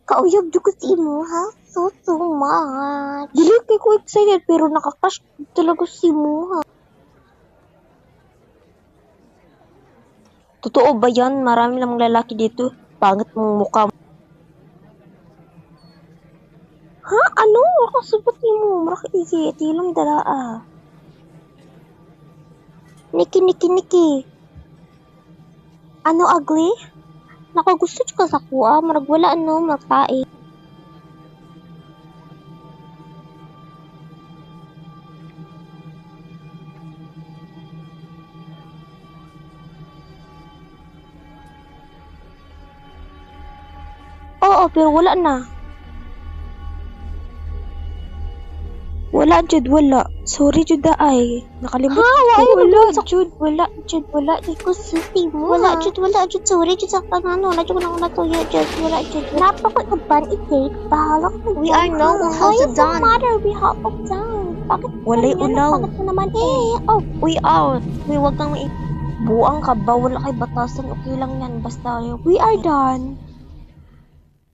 Kauyab jud ko sa imo, ha? So much. Dili kay ko excited pero nakakrush talaga sa imo, ha? Totoo ba yan? Marami namang lalaki dito. Pangit mong mukha. Ha? Ano? Nakasubot mo. Marakigi. Tilong dalaa. Niki. Ano ugly? Nakagusto ka sa kuha. Marag wala ano, magtae. Oo, pero wala na. Wala, Jud, wala. Sorry, Jud, ay. Nakalimut ko. Wala, Di ko suti mo. Wala, Jud. Sorry, Jud, sa kanano. Wala, Jud, wala to. Wala, Jud. Napakagaban, i-take. Bahala ka. We are no house done. Matter, we have up down. Bakit? Wala, ulaw. Bakit mo naman, Oh, we are. We wag kang buang ka ba? Wala kay batasan. Okay lang yan. Basta, we are done.